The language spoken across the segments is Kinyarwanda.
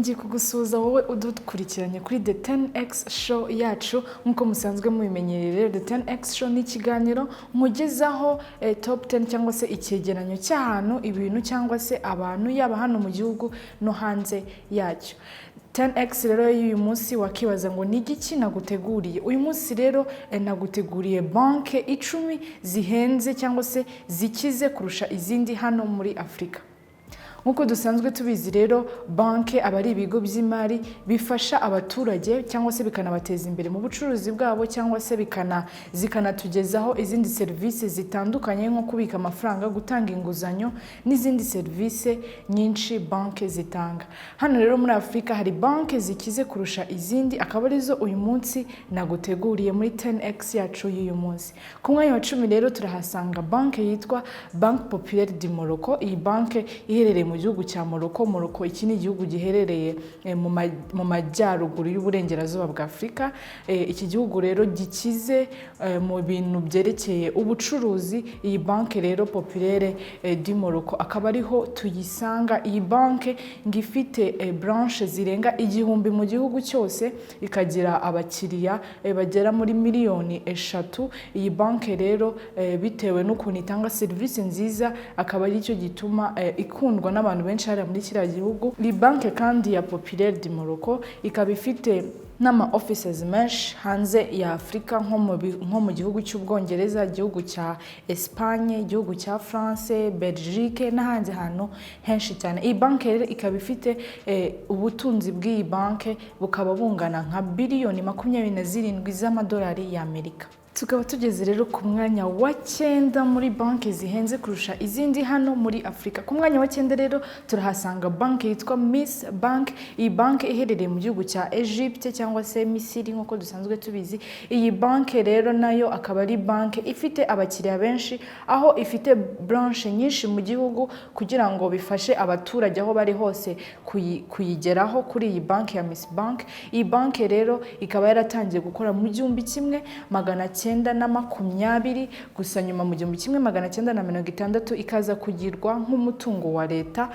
nongeye kugusuhuza wowe udukurikiranye kuri The 10X Show yacu nk'uko musanzwe mubimenyereye. The 10X Show ni ikiganiro nkugezaho top 10 cyangwa se icyegeranyo cy'ahantu ibintu cyangwa se abantu yaba hano mu gihugu no hanze yacyo. 10X rero y'uyu munsi wakibaza ngo ni igiki naguteguriye. Uyu munsi rero naguteguriye banke 10 zihenze cyangwa se zikize kurusha izindi hano muri Afrika. Nkuko dusanzwe tubizi rero banke aba ari ibigo by'imari bifasha abaturage cyangwa se bikanabateza imbere mu bucuruzi bwabo cyangwa se zikanatugezaho izindi service zitandukanye nko kubika amafaranga, gutanga inguzanyo n'izindi service nyinshi banke zitanga. Hano rero muri Afrika hari banke zikize kurusha izindi, akaba arizo uyu munsi naguteguriye muri 10X yacu y'uyu munsi. Ku mwanya wa 10 rero turahasanga banke yitwa Banque Populaire du Morocco. Iyi banke iherereye mu gihugu cya Morocco. Morocco iki ni igihugu giherereye mu majyaruguru y'uburengerazuba bwa Afrika. Iki gihugu rero gikize mu bintu byerekeye ubucuruzi. Iyi banke rero Populaire du Morocco akaba ariho tuyisanga. Iyi banke ngifite branche zirenga 1000 mu gihugu cyose, ikagira abakiriya bagera muri miliyoni 3. Iyi banke rero bitewe n'ukuntu itanga service nziza akaba ari cyo gituma ikundwa n'abantu benshi hari muri kiriya gihugu. Iyi banke kandi ya Populaire du Morocco ikaba ifite n'ama offices menshi hanze ya Afrika nko mu gihugu cy'Ubwongereza, igihugu cya Espagne, igihugu cya France, Belgique n'ahandi hantu henshi cyane. Iyi banke rero ikaba ifite ubutunzi bw'iyi banke bukaba bungana nka biliyoni 27 z'amadolari y'Amerika. Tukaba tugeze rero ku mwanya wa 9 muri banke zihenze kurusha izindi hano muri Afrika. Ku mwanya wa 9 rero turahasanga banke yitwa Miss Bank. Iyi banke iherereye mu gihugu cya Egypte cyangwa se Misiri nk'uko dusanzwe tubizi. Iyi banke rero nayo akaba ari banke ifite abakiriya benshi, aho ifite branche nyinshi mu gihugu kugira ngo bifashe abaturage aho bari hose kuyigeraho kuri iyi banke ya Miss Bank. Iyi banke rero ikaba yaratangiye gukora mu 1920 gusa nyuma mu 1960 ikaza kugirwa nk'umutungo wa leta.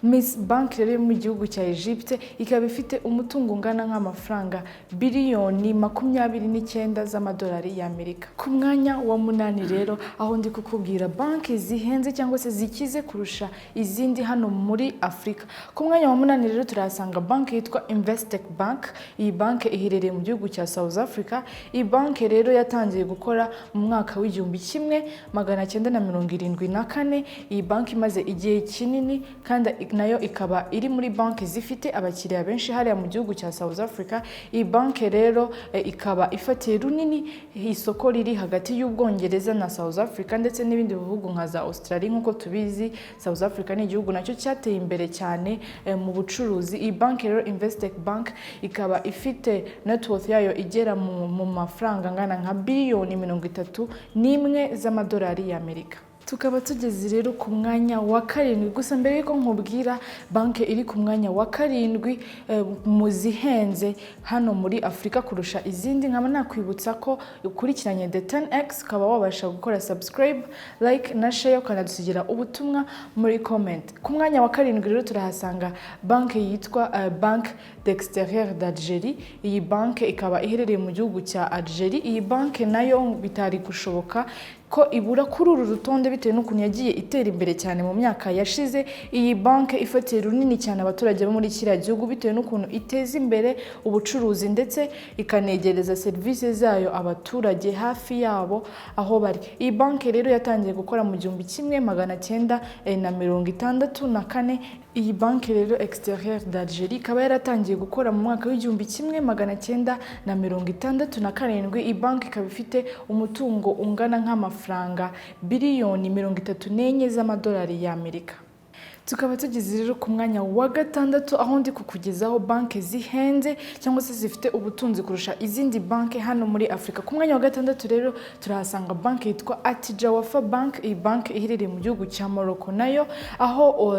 Miss Bank rero mu gihugu cya Egypte ikaba ifite umutungo ungana nk'amafaranga biliyoni 29 z'amadolari y'Amerika. Ku mwanya wa 8 rero aho ndi kukubwira banke zihenze cyangwa se zikize kurusha izindi hano muri Afrika. Ku mwanya wa 8 rero turahasanga banke yitwa Investec Bank. Iyi banke iherereye mu gihugu cya South Africa. Iyi banke rero yatangiye gukora mu mwaka w'1974. Iyi banke imaze igihe kinini kandi nayo ikaba iri muri banke zifite abakiriya benshi hariya mu gihugu cya South Africa. Iyi banke rero ikaba ifatiye runini isoko riri hagati y'Ubwongereza na South Africa ndetse n'ibindi bihugu nka za Australia. Nk'uko tubizi South Africa ni igihugu nacyo cyateye imbere cyane mu bucuruzi. Iyi banke rero Investec Bank ikaba ifite net worth yayo igera mu mafaranga angana nka biliyoni 31 z'amadolari y'Amerika. Tukaba tugeze rero ku mwanya wa 7. Gusa mbere yuko nkubwira banke iri ku mwanya wa 7 mu zihenze hano muri Afrika kurusha izindi, nkaba nakwibutsa ko ukurikiranye The 10X ukaba wabasha gukora subscribe, like na share, ukanadusigira ubutumwa muri comment. Ku mwanya wa 7 rero turahasanga banke yitwa Banque d'Extérieur d'Algérie. Iyi banke ikaba iherereye mu gihugu cya Algerie. Iyi banke nayo bitari gushoboka ko ibura kuri uru rutonde bitewe n'ukuntu yagiye itera imbere cyane mu myaka yashize. Iyi banke ifatiye runini cyane abaturage bo muri kiriya gihugu bitewe n'ukuntu iteza imbere ubucuruzi ndetse ikanegereza service zayo abaturage hafi yabo aho bari. Iyi banke rero yatangiye gukora mu 1964. Iyi banke rero Extérieur d'Algérie ikaba yaratangiye gukora mu mwaka w'1967. Iyi banke ikaba ifite umutungo ungana nk'amafaranga biliyoni 34 z'amadolari y'Amerika. Tukaba tugeze rero ku mwanya wa 6 aho ndi kukugezaho banke zihenze cyangwa se zifite ubutunzi kurusha izindi banke hano muri Afrika. Ku mwanya wa 6 rero turahasanga banke yitwa Attijah Wafa Bank. Iyi banke iherereye mu gihugu cya Morocco nayo, aho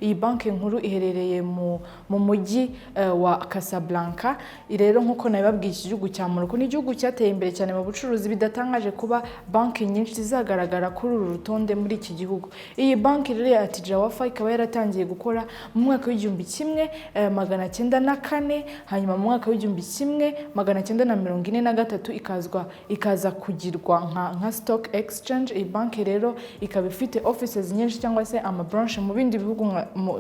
iyi banke nkuru iherereye mu mujyi wa Casablanca. Rero nkuko nabibabwiye iki gihugu cya Morocco ni igihugu cyateye imbere cyane mu bucuruzi, bidatangaje kuba banke nyinshi zizagaragara kuri uru rutonde muri iki gihugu. Iyi banke rero ati Jawafa ikaba yaratangiye gukora mu mwaka w'igihumbi kimwe magana cyenda na kane, hanyuma mu mwaka w'igihumbi kimwe magana cyenda na mirongo ine na gatatu ikaza kugirwa nka stock exchange. Iyi banki rero ikaba ifite offices nyinshi cyangwa se branch mu bindi bihugu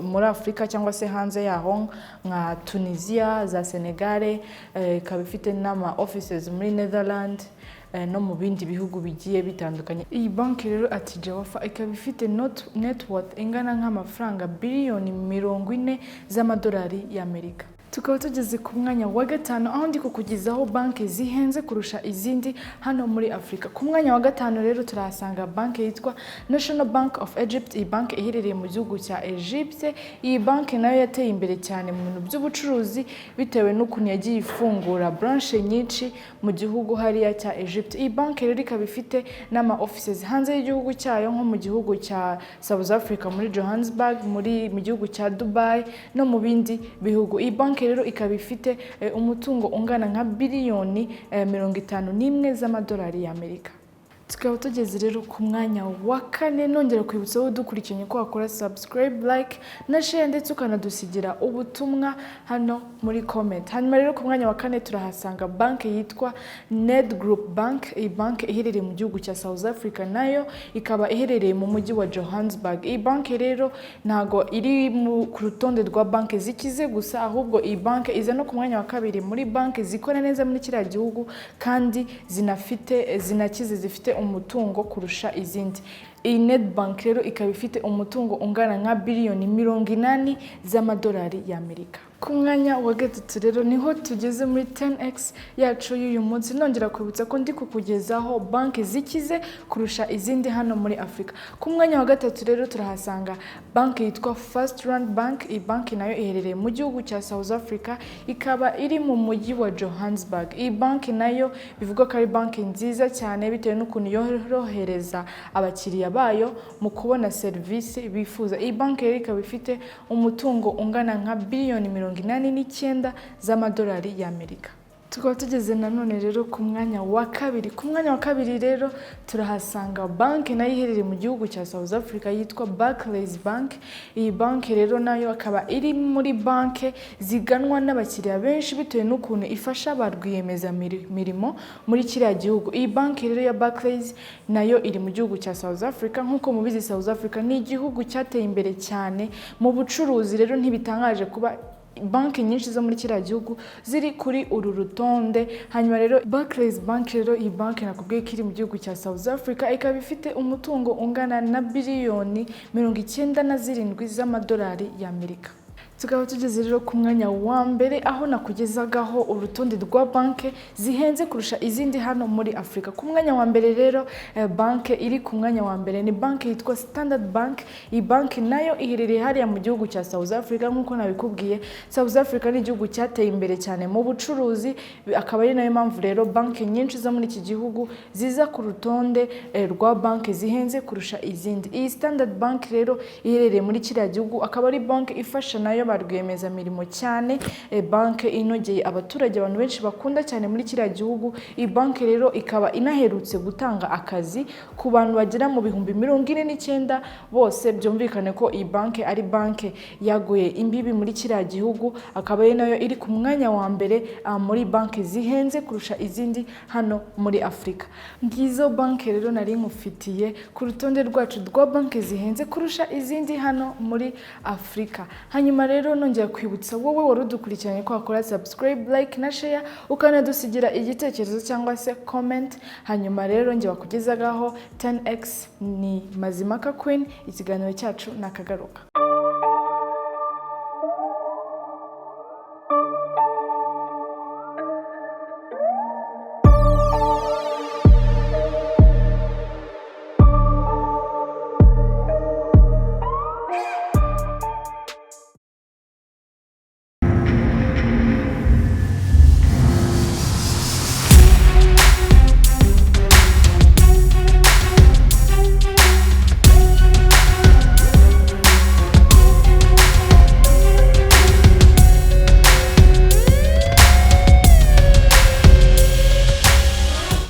muri Afrika cyangwa se hanze yaho nka Tunisia, za Senegal, ikaba ifite n'ama offices muri Netherlands no mu bindi bihugu bigiye bitandukanye. Iyi banki rero ati Jawafa ikaba ifite net worth ingana nk'amafaranga biliyoni 40 z'amadolari y'Amerika. Tukaba tugeze ku mwanya wa gatanu aho ndi kukugezaho banki zihenze kurusha izindi hano muri Afrika. Ku mwanya wa gatanu rero turahasanga banki yitwa National Bank of Egypt. Iyi banki iherereye mu gihugu cya Egypte. Iyi banki nayo yateye imbere cyane mu bintu by'ubucuruzi bitewe n'ukuntu yagiye ifungura branch nyinshi mu gihugu hariya cya Egypte. Iyi banki rero ikaba ifite n'ama offices hanze y'igihugu cyayo nko mu gihugu cya South Africa muri Johannesburg, mu gihugu cya Dubai no mu bindi bihugu. Iyi banki rero ikaba ifite umutungo ungana nka biliyoni 51 z'amadolari y'Amerika. Tukaba tugeze rero ku mwanya wa kane, nongera kwibutsa wowe dukurikiranye ko wakora subscribe, like na share ndetse ukanadusigira ubutumwa hano muri comment. Hanyuma rero ku mwanya wa kane turahasanga banki yitwa Ned Group Bank. Iyi banki iherereye mu gihugu cya South Africa, nayo ikaba iherereye mu mujyi wa Johannesburg. Iyi banki rero ntago iri ku rutonde rwa banki zikize gusa, ahubwo iyi banki iza no ku mwanya wa kabiri muri banki zikora neza muri kiriya gihugu kandi zinakize zifite umutungo kurusha izindi. Iyi Nedbank rero ikaba ifite umutungo ungana nka biliyoni 80 z'amadolari y'Amerika. Ku mwanya wa gatatu rero niho tugeze muri 10x yacu y'uyu munsi. Nongera kwibutsa ko ndi kukugezaho banki zikize kurusha izindi hano muri Afrika. Ku mwanya wa gatatu rero turahasanga banki yitwa First Rand Bank. Iyi banki nayo iherereye mu gihugu cya South Africa, ikaba iri mu mujyi wa Johannesburg. Iyi banki nayo bivuga ko ari banki nziza cyane bitewe n'ukuntu yorohereza abakiriya bayo mu kubona serivisi bifuza. Iyi banki rero ikaba ifite umutungo ungana nka biliyoni 89 z'amadolari y'Amerika. Tukaba tugeze nanone rero ku mwanya wa kabiri. Ku mwanya wa kabiri rero turahasanga banki nayo iherereye mu gihugu cya South Africa yitwa Barclays Bank. Iyi banki rero nayo akaba iri muri banki ziganwa n'abakiriya benshi bitewe n'ukuntu ifasha ba rwiyemezamirimo muri kiriya gihugu. Iyi banki rero ya Barclays nayo iri mu gihugu cya South Africa. Nk'uko mubizi South Africa ni igihugu cyateye imbere cyane mu bucuruzi, rero ntibitangaje kuba banki nyinshi zo muri kiriya gihugu ziri kuri uru rutonde. Hanyuma rero Barclays Bank rero iyi banki nakubwiye ko iri mu gihugu cya South Africa, ikaba ifite umutungo ungana na biliyoni 97 z'amadolari y'Amerika. Tukaba tugeze rero ku mwanya wa mbere aho nakugezagaho urutonde rwa banki zihenze kurusha izindi hano muri Afrika. Ku mwanya wa mbere rero banki iri ku mwanya wa mbere ni banki yitwa Standard Bank. Iyi banki nayo iherereye hariya mu gihugu cya South Africa. Nk'uko nabikubwiye, South Africa ni igihugu cyateye imbere cyane mu bucuruzi, akaba ari nayo mpamvu rero banki nyinshi zo muri iki gihugu ziza ku rutonde rwa banki zihenze kurusha izindi. Iyi Standard Bank rero iherereye muri kiriya gihugu, akaba ari banki ifasha nayo ba rwiyemezamirimo cyane, banki inogeye abaturage, abantu benshi bakunda cyane muri kiriya gihugu. Iyi banki rero ikaba inaherutse gutanga akazi ku bantu bagera mu bihumbi 49 bose. Byumvikane ko iyi banki ari banki yaguye imbibi muri kiriya gihugu, akaba ari nayo iri ku mwanya wa mbere muri banki zihenze kurusha izindi hano muri Afrika. Ngizo banki rero nari nkufitiye ku rutonde rwacu rwa banki zihenze kurusha izindi hano muri Afrika. Hanyuma rero nongera kwibutsa wowe wari udukurikiranye ko wakora subscribe, like na share, ukanadusigira igitekerezo cyangwa se comment. Hanyuma rero ngiye bakugezagaho 10x ni Mazimaka Queen. Ikiganiro cyacu nakagaruka.